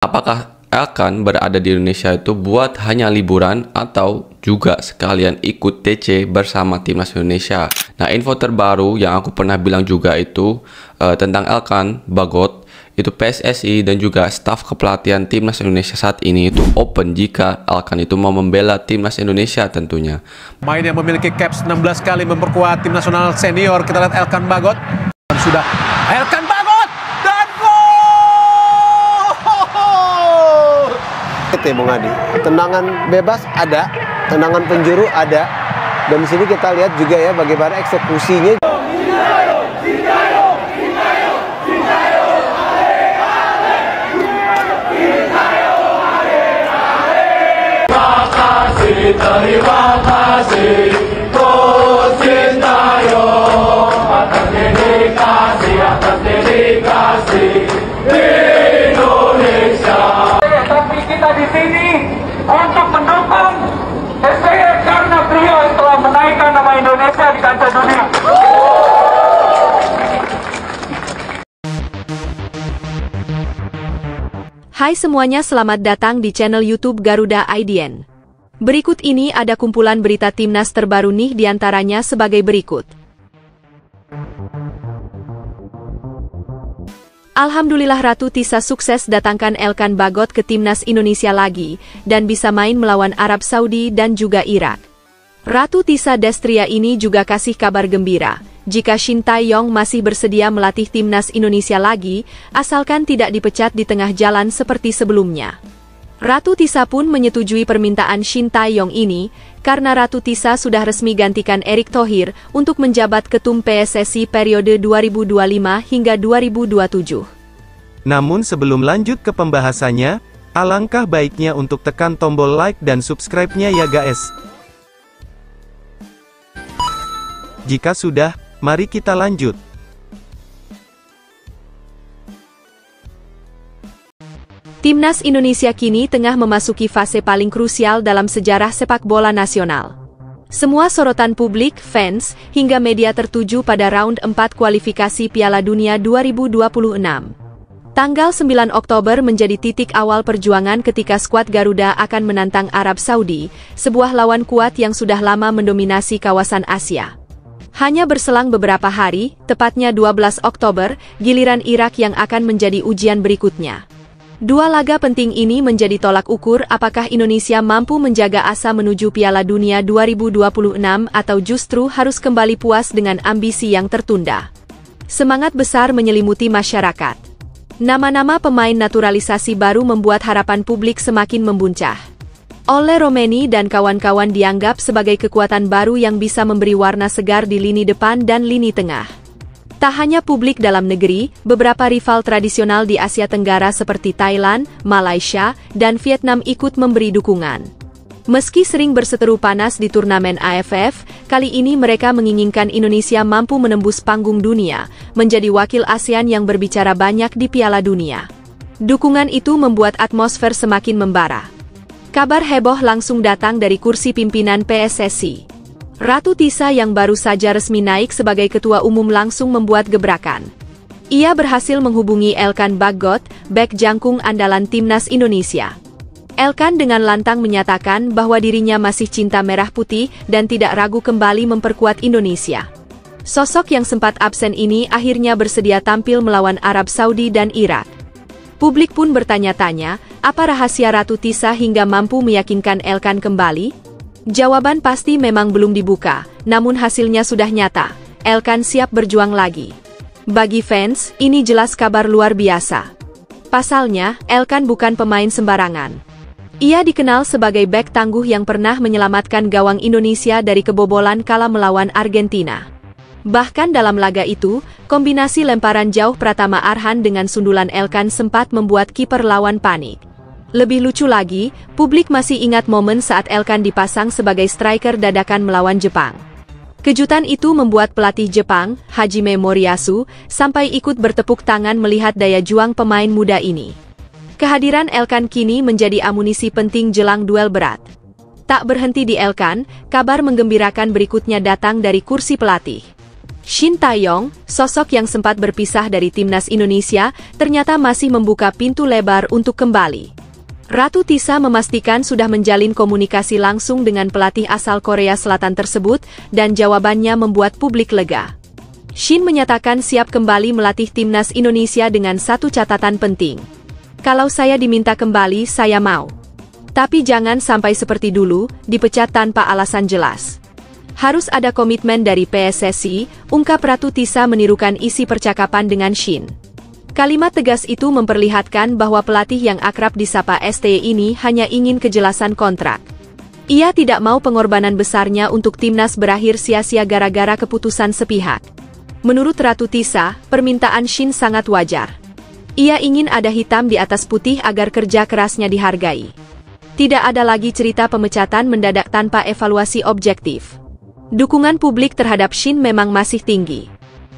Apakah Elkan berada di Indonesia itu buat hanya liburan atau juga sekalian ikut TC bersama Timnas Indonesia? Nah, info terbaru yang aku pernah bilang juga itu tentang Elkan Bagot, itu PSSI dan juga staf kepelatihan Timnas Indonesia saat ini itu open jika Elkan itu mau membela Timnas Indonesia tentunya. Main yang memiliki caps 16 kali memperkuat tim nasional senior. Kita lihat Elkan Bagot. Sudah Elkan Bagot dan gol! Bung Adi, tendangan bebas ada, tendangan penjuru ada, dan di sini kita lihat juga ya bagaimana eksekusinya. Terima kasih, atas dedikasi Indonesia. Tapi kita di sini untuk mendukung SBY karena beliau yang telah menaikkan nama Indonesia di kancah dunia. Hai semuanya, selamat datang di channel YouTube Garuda IDN. Berikut ini ada kumpulan berita timnas terbaru nih, diantaranya sebagai berikut. Alhamdulillah Ratu Tisa sukses datangkan Elkan Bagot ke timnas Indonesia lagi, dan bisa main melawan Arab Saudi dan juga Irak. Ratu Tisa Destria ini juga kasih kabar gembira, jika Shin Tae-yong masih bersedia melatih timnas Indonesia lagi, asalkan tidak dipecat di tengah jalan seperti sebelumnya. Ratu Tisa pun menyetujui permintaan Shin Tae-yong ini, karena Ratu Tisa sudah resmi gantikan Erick Thohir untuk menjabat ketum PSSI periode 2025 hingga 2027. Namun sebelum lanjut ke pembahasannya, alangkah baiknya untuk tekan tombol like dan subscribe-nya ya guys. Jika sudah, mari kita lanjut. Timnas Indonesia kini tengah memasuki fase paling krusial dalam sejarah sepak bola nasional. Semua sorotan publik, fans, hingga media tertuju pada round 4 kualifikasi Piala Dunia 2026. Tanggal 9 Oktober menjadi titik awal perjuangan ketika skuad Garuda akan menantang Arab Saudi, sebuah lawan kuat yang sudah lama mendominasi kawasan Asia. Hanya berselang beberapa hari, tepatnya 12 Oktober, giliran Irak yang akan menjadi ujian berikutnya. Dua laga penting ini menjadi tolak ukur apakah Indonesia mampu menjaga asa menuju Piala Dunia 2026 atau justru harus kembali puas dengan ambisi yang tertunda. Semangat besar menyelimuti masyarakat. Nama-nama pemain naturalisasi baru membuat harapan publik semakin membuncah. Ole Romeni dan kawan-kawan dianggap sebagai kekuatan baru yang bisa memberi warna segar di lini depan dan lini tengah. Tak hanya publik dalam negeri, beberapa rival tradisional di Asia Tenggara seperti Thailand, Malaysia, dan Vietnam ikut memberi dukungan. Meski sering berseteru panas di turnamen AFF, kali ini mereka menginginkan Indonesia mampu menembus panggung dunia, menjadi wakil ASEAN yang berbicara banyak di Piala Dunia. Dukungan itu membuat atmosfer semakin membara. Kabar heboh langsung datang dari kursi pimpinan PSSI. Ratu Tisa yang baru saja resmi naik sebagai ketua umum langsung membuat gebrakan. Ia berhasil menghubungi Elkan Bagot, bek jangkung andalan timnas Indonesia. Elkan dengan lantang menyatakan bahwa dirinya masih cinta merah putih dan tidak ragu kembali memperkuat Indonesia. Sosok yang sempat absen ini akhirnya bersedia tampil melawan Arab Saudi dan Irak. Publik pun bertanya-tanya, apa rahasia Ratu Tisa hingga mampu meyakinkan Elkan kembali? Jawaban pasti memang belum dibuka, namun hasilnya sudah nyata. Elkan siap berjuang lagi. Bagi fans, ini jelas kabar luar biasa. Pasalnya, Elkan bukan pemain sembarangan. Ia dikenal sebagai bek tangguh yang pernah menyelamatkan gawang Indonesia dari kebobolan kala melawan Argentina. Bahkan dalam laga itu, kombinasi lemparan jauh Pratama Arhan dengan sundulan Elkan sempat membuat kiper lawan panik. Lebih lucu lagi, publik masih ingat momen saat Elkan dipasang sebagai striker dadakan melawan Jepang. Kejutan itu membuat pelatih Jepang, Hajime Moriyasu, sampai ikut bertepuk tangan melihat daya juang pemain muda ini. Kehadiran Elkan kini menjadi amunisi penting jelang duel berat. Tak berhenti di Elkan, kabar menggembirakan berikutnya datang dari kursi pelatih. Shin Tae-yong, sosok yang sempat berpisah dari timnas Indonesia, ternyata masih membuka pintu lebar untuk kembali. Ratu Tisa memastikan sudah menjalin komunikasi langsung dengan pelatih asal Korea Selatan tersebut, dan jawabannya membuat publik lega. Shin menyatakan siap kembali melatih timnas Indonesia dengan satu catatan penting. Kalau saya diminta kembali, saya mau. Tapi jangan sampai seperti dulu, dipecat tanpa alasan jelas. Harus ada komitmen dari PSSI, ungkap Ratu Tisa menirukan isi percakapan dengan Shin. Kalimat tegas itu memperlihatkan bahwa pelatih yang akrab disapa STY ini hanya ingin kejelasan kontrak. Ia tidak mau pengorbanan besarnya untuk timnas berakhir sia-sia gara-gara keputusan sepihak. Menurut Ratu Tisa, permintaan Shin sangat wajar. Ia ingin ada hitam di atas putih agar kerja kerasnya dihargai. Tidak ada lagi cerita pemecatan mendadak tanpa evaluasi objektif. Dukungan publik terhadap Shin memang masih tinggi.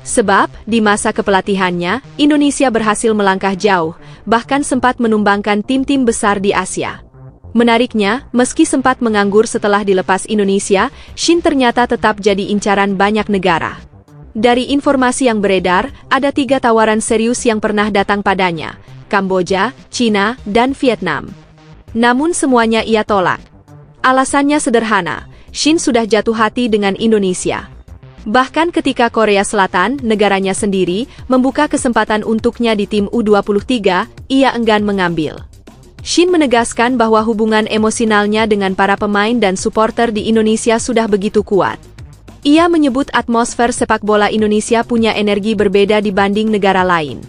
Sebab, di masa kepelatihannya, Indonesia berhasil melangkah jauh, bahkan sempat menumbangkan tim-tim besar di Asia. Menariknya, meski sempat menganggur setelah dilepas Indonesia, Shin ternyata tetap jadi incaran banyak negara. Dari informasi yang beredar, ada 3 tawaran serius yang pernah datang padanya, Kamboja, Cina, dan Vietnam. Namun semuanya ia tolak. Alasannya sederhana, Shin sudah jatuh hati dengan Indonesia. Bahkan ketika Korea Selatan, negaranya sendiri, membuka kesempatan untuknya di tim U23, ia enggan mengambil. Shin menegaskan bahwa hubungan emosionalnya dengan para pemain dan supporter di Indonesia sudah begitu kuat. Ia menyebut atmosfer sepak bola Indonesia punya energi berbeda dibanding negara lain.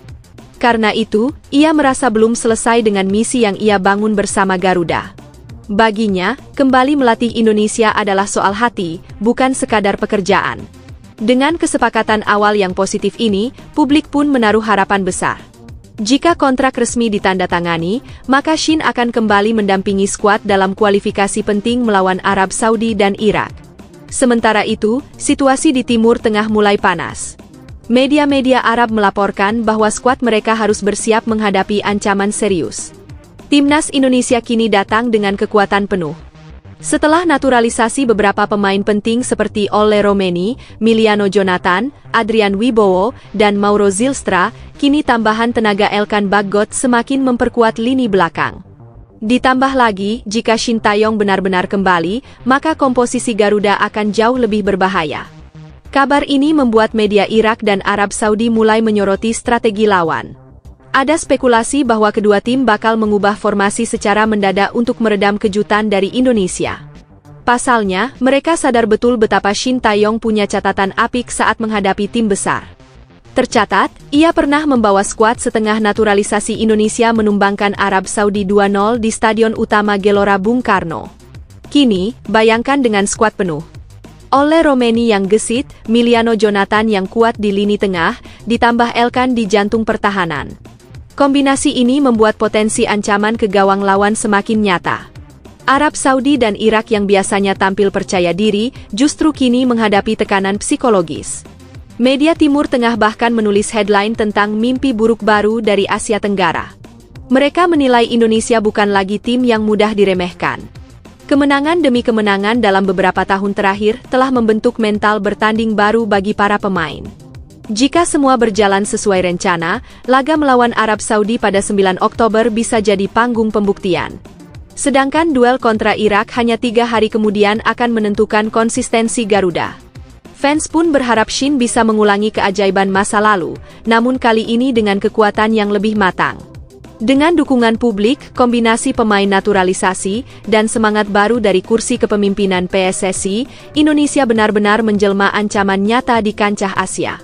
Karena itu, ia merasa belum selesai dengan misi yang ia bangun bersama Garuda. Baginya, kembali melatih Indonesia adalah soal hati, bukan sekadar pekerjaan. Dengan kesepakatan awal yang positif ini, publik pun menaruh harapan besar. Jika kontrak resmi ditandatangani, maka Shin akan kembali mendampingi skuad dalam kualifikasi penting melawan Arab Saudi dan Irak. Sementara itu, situasi di Timur Tengah mulai panas. Media-media Arab melaporkan bahwa skuad mereka harus bersiap menghadapi ancaman serius. Timnas Indonesia kini datang dengan kekuatan penuh. Setelah naturalisasi beberapa pemain penting seperti Ole Romeni, Miliano Jonathan, Adrian Wibowo, dan Mauro Zylstra, kini tambahan tenaga Elkan Bagot semakin memperkuat lini belakang. Ditambah lagi, jika Shin Tae-yong benar-benar kembali, maka komposisi Garuda akan jauh lebih berbahaya. Kabar ini membuat media Irak dan Arab Saudi mulai menyoroti strategi lawan. Ada spekulasi bahwa kedua tim bakal mengubah formasi secara mendadak untuk meredam kejutan dari Indonesia. Pasalnya, mereka sadar betul betapa Shin Tae-yong punya catatan apik saat menghadapi tim besar. Tercatat, ia pernah membawa skuad setengah naturalisasi Indonesia menumbangkan Arab Saudi 2-0 di Stadion Utama Gelora Bung Karno. Kini, bayangkan dengan skuad penuh. Ole Romeni yang gesit, Miliano Jonathan yang kuat di lini tengah, ditambah Elkan di jantung pertahanan. Kombinasi ini membuat potensi ancaman ke gawang lawan semakin nyata. Arab Saudi dan Irak yang biasanya tampil percaya diri, justru kini menghadapi tekanan psikologis. Media Timur Tengah bahkan menulis headline tentang mimpi buruk baru dari Asia Tenggara. Mereka menilai Indonesia bukan lagi tim yang mudah diremehkan. Kemenangan demi kemenangan dalam beberapa tahun terakhir telah membentuk mental bertanding baru bagi para pemain. Jika semua berjalan sesuai rencana, laga melawan Arab Saudi pada 9 Oktober bisa jadi panggung pembuktian. Sedangkan duel kontra Irak hanya 3 hari kemudian akan menentukan konsistensi Garuda. Fans pun berharap Shin bisa mengulangi keajaiban masa lalu, namun kali ini dengan kekuatan yang lebih matang. Dengan dukungan publik, kombinasi pemain naturalisasi, dan semangat baru dari kursi kepemimpinan PSSI, Indonesia benar-benar menjelma ancaman nyata di kancah Asia.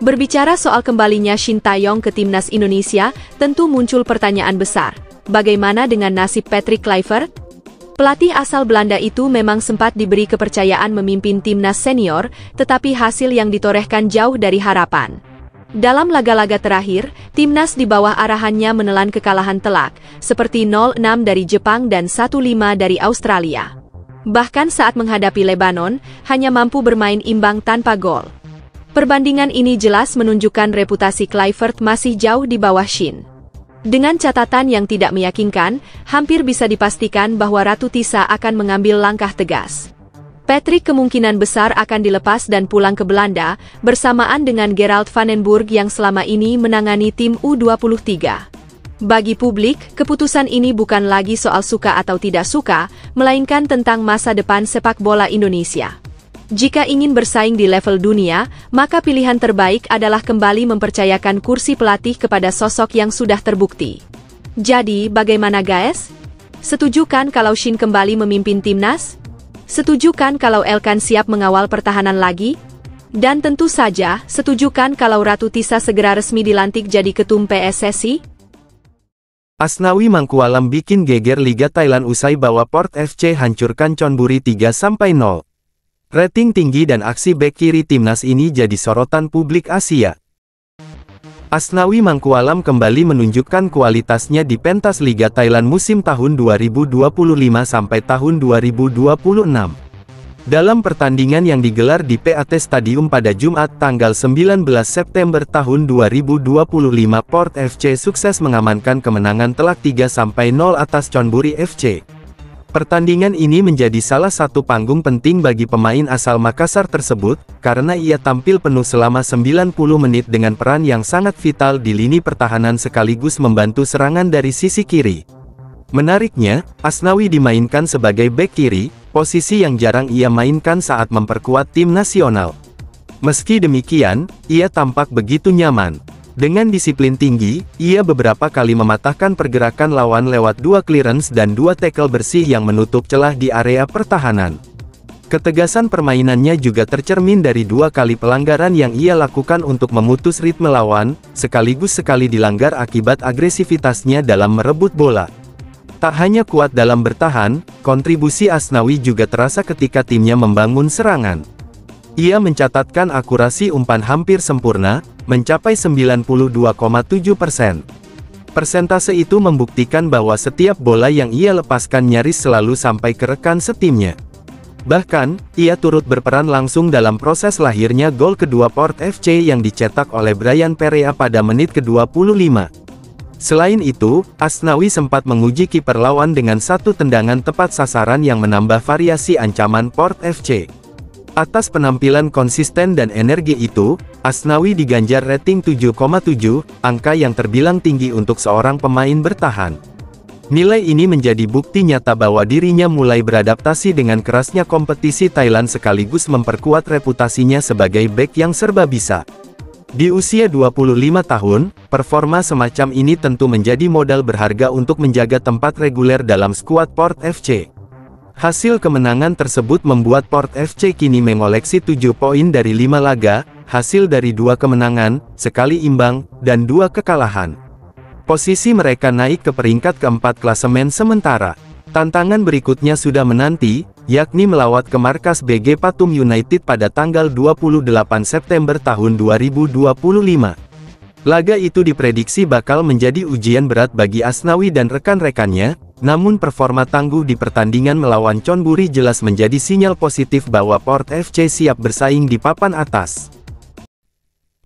Berbicara soal kembalinya Shin Tae-yong ke timnas Indonesia, tentu muncul pertanyaan besar. Bagaimana dengan nasib Patrick Kluivert? Pelatih asal Belanda itu memang sempat diberi kepercayaan memimpin timnas senior, tetapi hasil yang ditorehkan jauh dari harapan. Dalam laga-laga terakhir, timnas di bawah arahannya menelan kekalahan telak, seperti 0-6 dari Jepang dan 1-5 dari Australia. Bahkan saat menghadapi Lebanon, hanya mampu bermain imbang tanpa gol. Perbandingan ini jelas menunjukkan reputasi Kluivert masih jauh di bawah Shin. Dengan catatan yang tidak meyakinkan, hampir bisa dipastikan bahwa Ratu Tisa akan mengambil langkah tegas. Patrick kemungkinan besar akan dilepas dan pulang ke Belanda bersamaan dengan Gerald van den Burg yang selama ini menangani tim U23. Bagi publik, keputusan ini bukan lagi soal suka atau tidak suka, melainkan tentang masa depan sepak bola Indonesia. Jika ingin bersaing di level dunia, maka pilihan terbaik adalah kembali mempercayakan kursi pelatih kepada sosok yang sudah terbukti. Jadi, bagaimana guys? Setuju kan kalau Shin kembali memimpin timnas? Setuju kan kalau Elkan siap mengawal pertahanan lagi? Dan tentu saja, setuju kan kalau Ratu Tisa segera resmi dilantik jadi ketum PSSI? Asnawi Mangkualam bikin geger Liga Thailand usai bawa Port FC hancurkan Chonburi 3-0. Rating tinggi dan aksi bek kiri timnas ini jadi sorotan publik Asia. Asnawi Mangkualam kembali menunjukkan kualitasnya di pentas Liga Thailand musim tahun 2025 sampai tahun 2026. Dalam pertandingan yang digelar di PAT Stadium pada Jumat tanggal 19 September tahun 2025, Port FC sukses mengamankan kemenangan telak 3-0 atas Chonburi FC. Pertandingan ini menjadi salah satu panggung penting bagi pemain asal Makassar tersebut, karena ia tampil penuh selama 90 menit dengan peran yang sangat vital di lini pertahanan sekaligus membantu serangan dari sisi kiri. Menariknya, Asnawi dimainkan sebagai bek kiri, posisi yang jarang ia mainkan saat memperkuat tim nasional. Meski demikian, ia tampak begitu nyaman. Dengan disiplin tinggi, ia beberapa kali mematahkan pergerakan lawan lewat 2 clearance dan 2 tackle bersih yang menutup celah di area pertahanan. Ketegasan permainannya juga tercermin dari 2 kali pelanggaran yang ia lakukan untuk memutus ritme lawan, sekaligus sekali dilanggar akibat agresivitasnya dalam merebut bola. Tak hanya kuat dalam bertahan, kontribusi Asnawi juga terasa ketika timnya membangun serangan. Ia mencatatkan akurasi umpan hampir sempurna, mencapai 92,7%. Persentase itu membuktikan bahwa setiap bola yang ia lepaskan nyaris selalu sampai ke rekan setimnya. Bahkan, ia turut berperan langsung dalam proses lahirnya gol kedua Port FC yang dicetak oleh Brian Perea pada menit ke-25. Selain itu, Asnawi sempat menguji kiper lawan dengan 1 tendangan tepat sasaran yang menambah variasi ancaman Port FC. Atas penampilan konsisten dan energi itu, Asnawi diganjar rating 7,7, angka yang terbilang tinggi untuk seorang pemain bertahan. Nilai ini menjadi bukti nyata bahwa dirinya mulai beradaptasi dengan kerasnya kompetisi Thailand sekaligus memperkuat reputasinya sebagai bek yang serba bisa. Di usia 25 tahun, performa semacam ini tentu menjadi modal berharga untuk menjaga tempat reguler dalam skuad Port FC. Hasil kemenangan tersebut membuat Port FC kini mengoleksi 7 poin dari 5 laga, hasil dari 2 kemenangan, sekali imbang, dan 2 kekalahan. Posisi mereka naik ke peringkat keempat klasemen sementara. Tantangan berikutnya sudah menanti, yakni melawat ke markas BG Pathum United pada tanggal 28 September tahun 2025. Laga itu diprediksi bakal menjadi ujian berat bagi Asnawi dan rekan-rekannya, namun performa tangguh di pertandingan melawan Chonburi jelas menjadi sinyal positif bahwa Port FC siap bersaing di papan atas.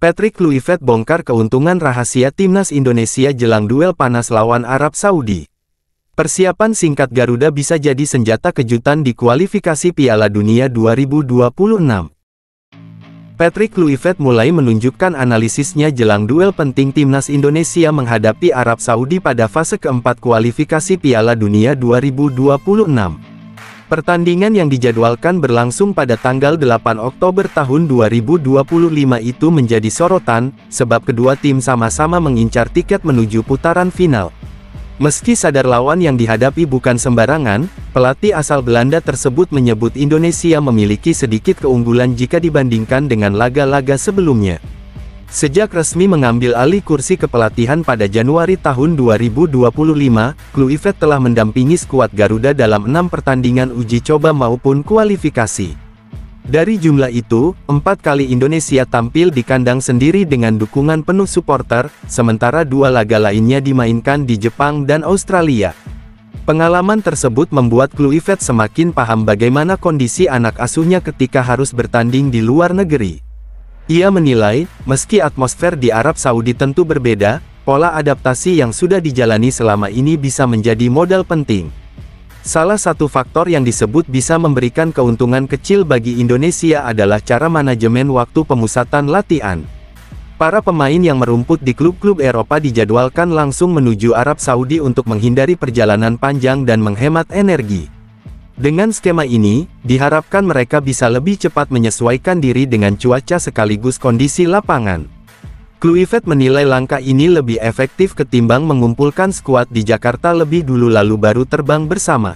Patrick Kluivert bongkar keuntungan rahasia timnas Indonesia jelang duel panas lawan Arab Saudi. Persiapan singkat Garuda bisa jadi senjata kejutan di kualifikasi Piala Dunia 2026. Patrick Kluivert mulai menunjukkan analisisnya jelang duel penting timnas Indonesia menghadapi Arab Saudi pada fase keempat kualifikasi Piala Dunia 2026. Pertandingan yang dijadwalkan berlangsung pada tanggal 8 Oktober tahun 2025 itu menjadi sorotan, sebab kedua tim sama-sama mengincar tiket menuju putaran final. Meski sadar lawan yang dihadapi bukan sembarangan, pelatih asal Belanda tersebut menyebut Indonesia memiliki sedikit keunggulan jika dibandingkan dengan laga-laga sebelumnya. Sejak resmi mengambil alih kursi kepelatihan pada Januari tahun 2025, Kluivert telah mendampingi skuad Garuda dalam 6 pertandingan uji coba maupun kualifikasi. Dari jumlah itu, 4 kali Indonesia tampil di kandang sendiri dengan dukungan penuh supporter, sementara 2 laga lainnya dimainkan di Jepang dan Australia. Pengalaman tersebut membuat Kluivert semakin paham bagaimana kondisi anak asuhnya ketika harus bertanding di luar negeri. Ia menilai, meski atmosfer di Arab Saudi tentu berbeda, pola adaptasi yang sudah dijalani selama ini bisa menjadi modal penting. Salah satu faktor yang disebut bisa memberikan keuntungan kecil bagi Indonesia adalah cara manajemen waktu pemusatan latihan. Para pemain yang merumput di klub-klub Eropa dijadwalkan langsung menuju Arab Saudi untuk menghindari perjalanan panjang dan menghemat energi. Dengan skema ini, diharapkan mereka bisa lebih cepat menyesuaikan diri dengan cuaca sekaligus kondisi lapangan. Kluivert menilai langkah ini lebih efektif ketimbang mengumpulkan skuad di Jakarta lebih dulu lalu baru terbang bersama.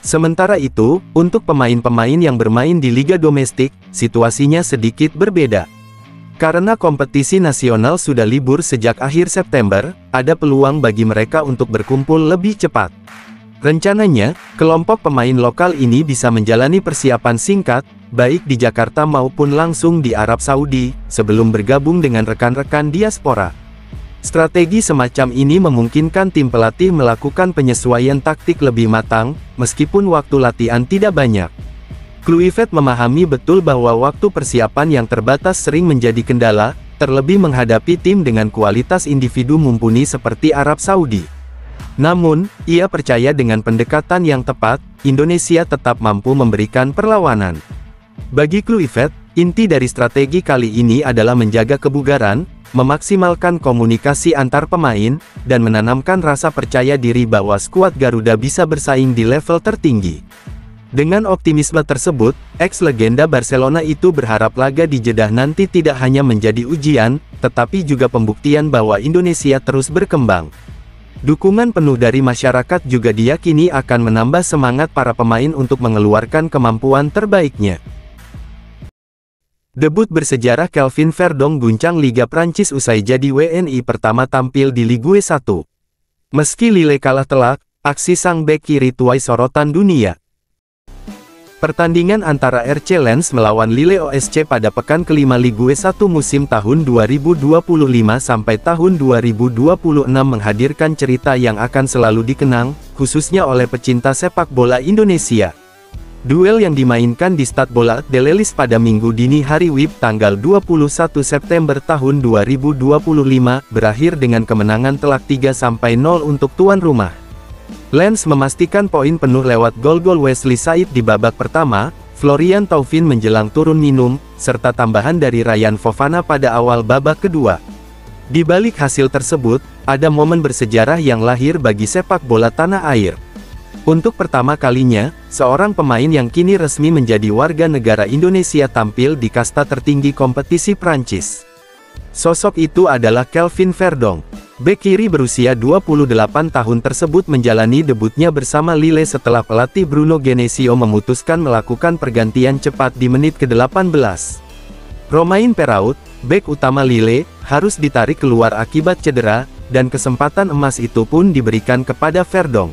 Sementara itu, untuk pemain-pemain yang bermain di liga domestik, situasinya sedikit berbeda. Karena kompetisi nasional sudah libur sejak akhir September, ada peluang bagi mereka untuk berkumpul lebih cepat. Rencananya, kelompok pemain lokal ini bisa menjalani persiapan singkat, baik di Jakarta maupun langsung di Arab Saudi, sebelum bergabung dengan rekan-rekan diaspora. Strategi semacam ini memungkinkan tim pelatih melakukan penyesuaian taktik lebih matang, meskipun waktu latihan tidak banyak. Kluivert memahami betul bahwa waktu persiapan yang terbatas sering menjadi kendala, terlebih menghadapi tim dengan kualitas individu mumpuni seperti Arab Saudi. Namun, ia percaya dengan pendekatan yang tepat, Indonesia tetap mampu memberikan perlawanan. Bagi Kluivert, inti dari strategi kali ini adalah menjaga kebugaran, memaksimalkan komunikasi antar pemain, dan menanamkan rasa percaya diri bahwa skuad Garuda bisa bersaing di level tertinggi. Dengan optimisme tersebut, ex-legenda Barcelona itu berharap laga di Jeddah nanti tidak hanya menjadi ujian, tetapi juga pembuktian bahwa Indonesia terus berkembang. Dukungan penuh dari masyarakat juga diyakini akan menambah semangat para pemain untuk mengeluarkan kemampuan terbaiknya. Debut bersejarah Kelvin Verdong guncang Liga Prancis usai jadi WNI pertama tampil di Ligue 1. Meski Lille kalah telak, aksi sang bek kiri tuai sorotan dunia. Pertandingan antara RC Lens melawan Lille OSC pada pekan kelima Ligue 1 musim tahun 2025 sampai tahun 2026 menghadirkan cerita yang akan selalu dikenang, khususnya oleh pecinta sepak bola Indonesia. Duel yang dimainkan di Stade Bollaert de l'Ellis pada Minggu dini hari WIB tanggal 21 September tahun 2025 berakhir dengan kemenangan telak 3-0 untuk tuan rumah. Lens memastikan poin penuh lewat gol-gol Wesley Said di babak pertama, Florian Thauvin menjelang turun minum, serta tambahan dari Ryan Fofana pada awal babak kedua. Di balik hasil tersebut, ada momen bersejarah yang lahir bagi sepak bola tanah air. Untuk pertama kalinya, seorang pemain yang kini resmi menjadi warga negara Indonesia tampil di kasta tertinggi kompetisi Prancis. Sosok itu adalah Kelvin Verdong. Bek kiri berusia 28 tahun tersebut menjalani debutnya bersama Lille setelah pelatih Bruno Genesio memutuskan melakukan pergantian cepat di menit ke-18. Romain Perrault, bek utama Lille, harus ditarik keluar akibat cedera, dan kesempatan emas itu pun diberikan kepada Verdong.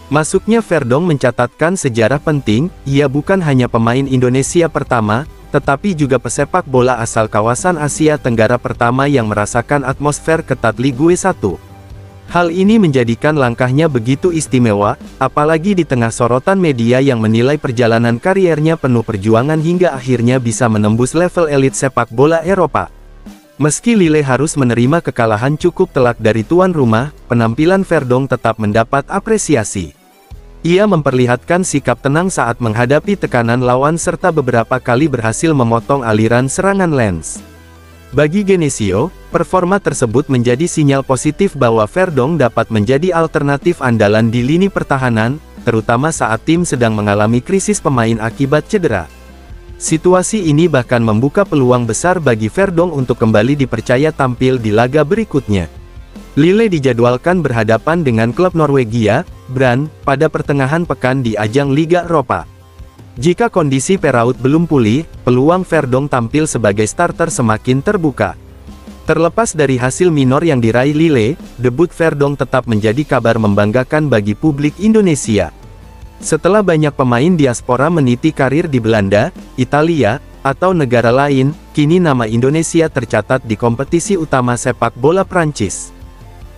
Masuknya Verdong mencatatkan sejarah penting, ia bukan hanya pemain Indonesia pertama, tetapi juga pesepak bola asal kawasan Asia Tenggara pertama yang merasakan atmosfer ketat Ligue 1. Hal ini menjadikan langkahnya begitu istimewa, apalagi di tengah sorotan media yang menilai perjalanan kariernya penuh perjuangan hingga akhirnya bisa menembus level elit sepak bola Eropa. Meski Lille harus menerima kekalahan cukup telak dari tuan rumah, penampilan Verdong tetap mendapat apresiasi. Ia memperlihatkan sikap tenang saat menghadapi tekanan lawan serta beberapa kali berhasil memotong aliran serangan Lens. Bagi Genesio, performa tersebut menjadi sinyal positif bahwa Verdong dapat menjadi alternatif andalan di lini pertahanan, terutama saat tim sedang mengalami krisis pemain akibat cedera. Situasi ini bahkan membuka peluang besar bagi Verdong untuk kembali dipercaya tampil di laga berikutnya. Lille dijadwalkan berhadapan dengan klub Norwegia, Brann, pada pertengahan pekan di ajang Liga Eropa. Jika kondisi Perrault belum pulih, peluang Verdong tampil sebagai starter semakin terbuka. Terlepas dari hasil minor yang diraih Lille, debut Verdong tetap menjadi kabar membanggakan bagi publik Indonesia. Setelah banyak pemain diaspora meniti karir di Belanda, Italia, atau negara lain, kini nama Indonesia tercatat di kompetisi utama sepak bola Prancis.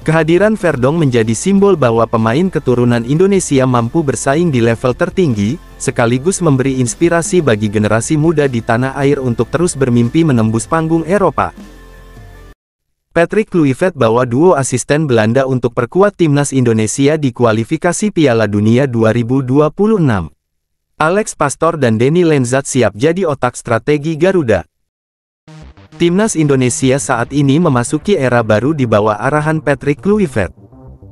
Kehadiran Verdong menjadi simbol bahwa pemain keturunan Indonesia mampu bersaing di level tertinggi, sekaligus memberi inspirasi bagi generasi muda di tanah air untuk terus bermimpi menembus panggung Eropa. Patrick Kluivert bawa duo asisten Belanda untuk perkuat timnas Indonesia di kualifikasi Piala Dunia 2026. Alex Pastoor dan Denny Lenzat siap jadi otak strategi Garuda. Timnas Indonesia saat ini memasuki era baru di bawah arahan Patrick Kluivert.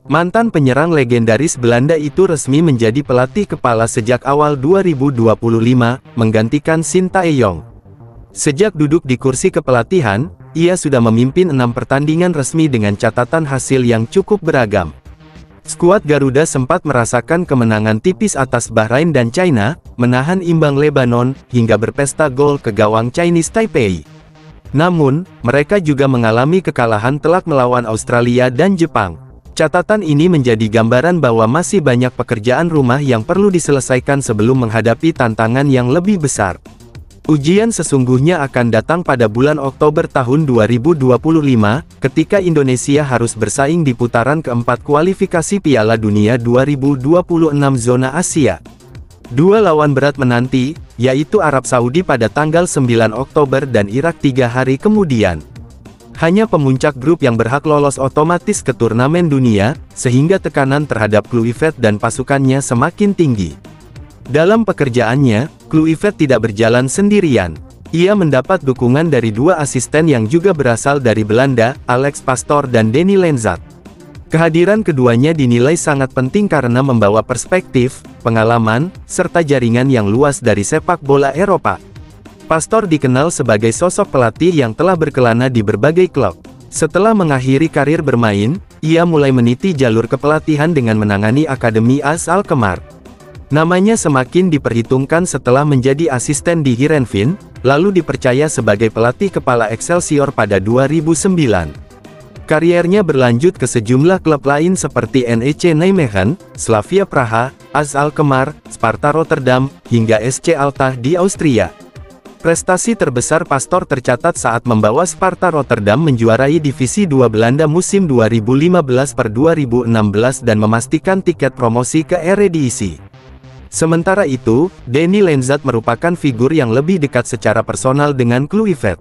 Mantan penyerang legendaris Belanda itu resmi menjadi pelatih kepala sejak awal 2025, menggantikan Sintayong. Sejak duduk di kursi kepelatihan, ia sudah memimpin 6 pertandingan resmi dengan catatan hasil yang cukup beragam. Skuad Garuda sempat merasakan kemenangan tipis atas Bahrain dan China, menahan imbang Lebanon, hingga berpesta gol ke gawang Chinese Taipei. Namun, mereka juga mengalami kekalahan telak melawan Australia dan Jepang. Catatan ini menjadi gambaran bahwa masih banyak pekerjaan rumah yang perlu diselesaikan sebelum menghadapi tantangan yang lebih besar. Ujian sesungguhnya akan datang pada bulan Oktober tahun 2025, ketika Indonesia harus bersaing di putaran keempat kualifikasi Piala Dunia 2026 zona Asia. Dua lawan berat menanti, yaitu Arab Saudi pada tanggal 9 Oktober dan Irak 3 hari kemudian. Hanya pemuncak grup yang berhak lolos otomatis ke turnamen dunia, sehingga tekanan terhadap Kluivert dan pasukannya semakin tinggi. Dalam pekerjaannya, Kluivert tidak berjalan sendirian. Ia mendapat dukungan dari dua asisten yang juga berasal dari Belanda, Alex Pastoor dan Denny Lenzat. Kehadiran keduanya dinilai sangat penting karena membawa perspektif, pengalaman, serta jaringan yang luas dari sepak bola Eropa. Pastoor dikenal sebagai sosok pelatih yang telah berkelana di berbagai klub. Setelah mengakhiri karir bermain, ia mulai meniti jalur kepelatihan dengan menangani Akademi AS Alkmaar. Namanya semakin diperhitungkan setelah menjadi asisten di Heerenveen, lalu dipercaya sebagai pelatih kepala Excelsior pada 2009. Kariernya berlanjut ke sejumlah klub lain seperti NEC Nijmegen, Slavia Praha, AS Alkmaar, Sparta Rotterdam, hingga SC Alta di Austria. Prestasi terbesar Pastoor tercatat saat membawa Sparta Rotterdam menjuarai Divisi 2 Belanda musim 2015-2016 dan memastikan tiket promosi ke Eredivisie. Sementara itu, Denny Lenzat merupakan figur yang lebih dekat secara personal dengan Kluivert.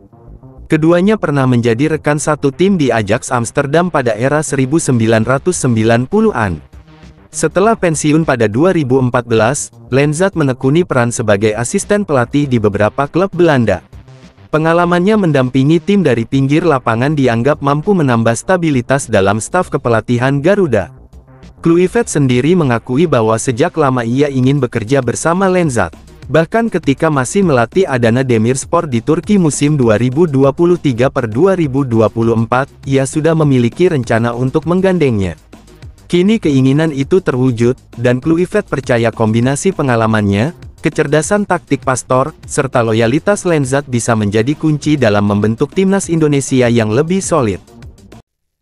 Keduanya pernah menjadi rekan satu tim di Ajax Amsterdam pada era 1990-an. Setelah pensiun pada 2014, Lenzat menekuni peran sebagai asisten pelatih di beberapa klub Belanda. Pengalamannya mendampingi tim dari pinggir lapangan dianggap mampu menambah stabilitas dalam staf kepelatihan Garuda. Kluivert sendiri mengakui bahwa sejak lama ia ingin bekerja bersama Lenzat. Bahkan ketika masih melatih Adana Demirspor di Turki musim 2023-2024, ia sudah memiliki rencana untuk menggandengnya. Kini keinginan itu terwujud, dan Kluivert percaya kombinasi pengalamannya, kecerdasan taktik Pastoor, serta loyalitas Lenzat bisa menjadi kunci dalam membentuk timnas Indonesia yang lebih solid.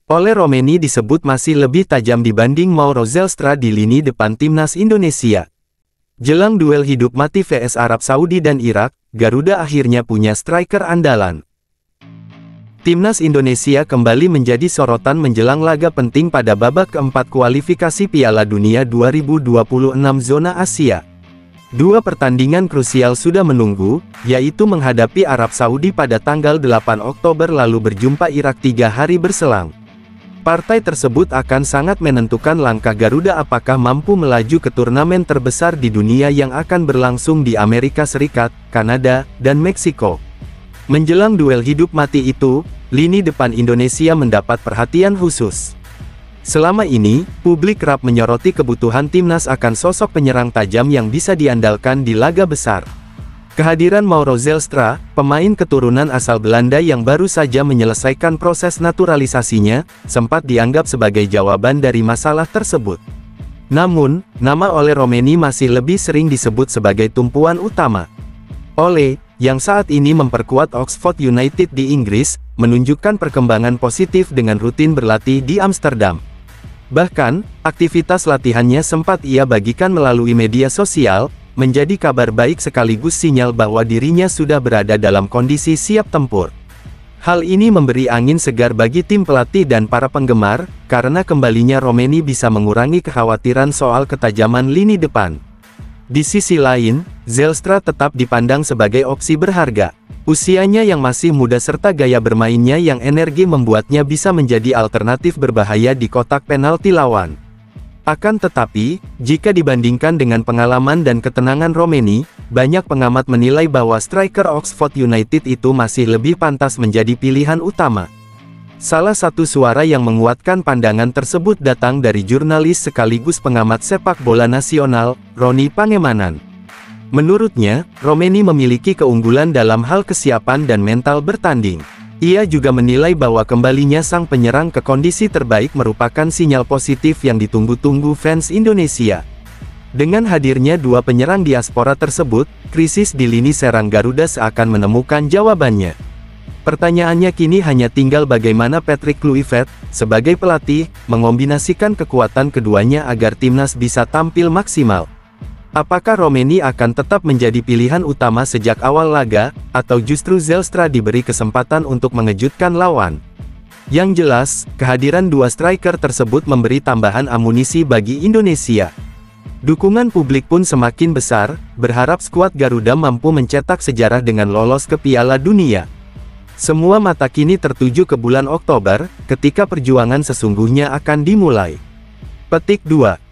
Ole Romeni disebut masih lebih tajam dibanding Mauro Zelstra di lini depan timnas Indonesia. Jelang duel hidup mati vs Arab Saudi dan Irak, Garuda akhirnya punya striker andalan. Timnas Indonesia kembali menjadi sorotan menjelang laga penting pada babak keempat kualifikasi Piala Dunia 2026 zona Asia. Dua pertandingan krusial sudah menunggu, yaitu menghadapi Arab Saudi pada tanggal 8 Oktober lalu berjumpa Irak 3 hari berselang. Partai tersebut akan sangat menentukan langkah Garuda apakah mampu melaju ke turnamen terbesar di dunia yang akan berlangsung di Amerika Serikat, Kanada, dan Meksiko. Menjelang duel hidup mati itu, lini depan Indonesia mendapat perhatian khusus. Selama ini, publik kerap menyoroti kebutuhan timnas akan sosok penyerang tajam yang bisa diandalkan di laga besar. Kehadiran Mauro Zelstra, pemain keturunan asal Belanda yang baru saja menyelesaikan proses naturalisasinya, sempat dianggap sebagai jawaban dari masalah tersebut. Namun, nama Ole Romeni masih lebih sering disebut sebagai tumpuan utama. Ole, yang saat ini memperkuat Oxford United di Inggris, menunjukkan perkembangan positif dengan rutin berlatih di Amsterdam. Bahkan, aktivitas latihannya sempat ia bagikan melalui media sosial, menjadi kabar baik sekaligus sinyal bahwa dirinya sudah berada dalam kondisi siap tempur. Hal ini memberi angin segar bagi tim pelatih dan para penggemar, karena kembalinya Romeni bisa mengurangi kekhawatiran soal ketajaman lini depan. Di sisi lain, Zelstra tetap dipandang sebagai opsi berharga. Usianya yang masih muda serta gaya bermainnya yang energi membuatnya bisa menjadi alternatif berbahaya di kotak penalti lawan. Akan tetapi, jika dibandingkan dengan pengalaman dan ketenangan Romeni, banyak pengamat menilai bahwa striker Oxford United itu masih lebih pantas menjadi pilihan utama. Salah satu suara yang menguatkan pandangan tersebut datang dari jurnalis sekaligus pengamat sepak bola nasional, Roni Pangemanan. Menurutnya, Romeni memiliki keunggulan dalam hal kesiapan dan mental bertanding. Ia juga menilai bahwa kembalinya sang penyerang ke kondisi terbaik merupakan sinyal positif yang ditunggu-tunggu fans Indonesia. Dengan hadirnya dua penyerang diaspora tersebut, krisis di lini serang Garuda seakan menemukan jawabannya. Pertanyaannya kini hanya tinggal bagaimana Patrick Kluivert, sebagai pelatih, mengombinasikan kekuatan keduanya agar timnas bisa tampil maksimal. Apakah Romeni akan tetap menjadi pilihan utama sejak awal laga, atau justru Zelstra diberi kesempatan untuk mengejutkan lawan? Yang jelas, kehadiran dua striker tersebut memberi tambahan amunisi bagi Indonesia. Dukungan publik pun semakin besar, berharap skuad Garuda mampu mencetak sejarah dengan lolos ke Piala Dunia. Semua mata kini tertuju ke bulan Oktober, ketika perjuangan sesungguhnya akan dimulai. Petik 2.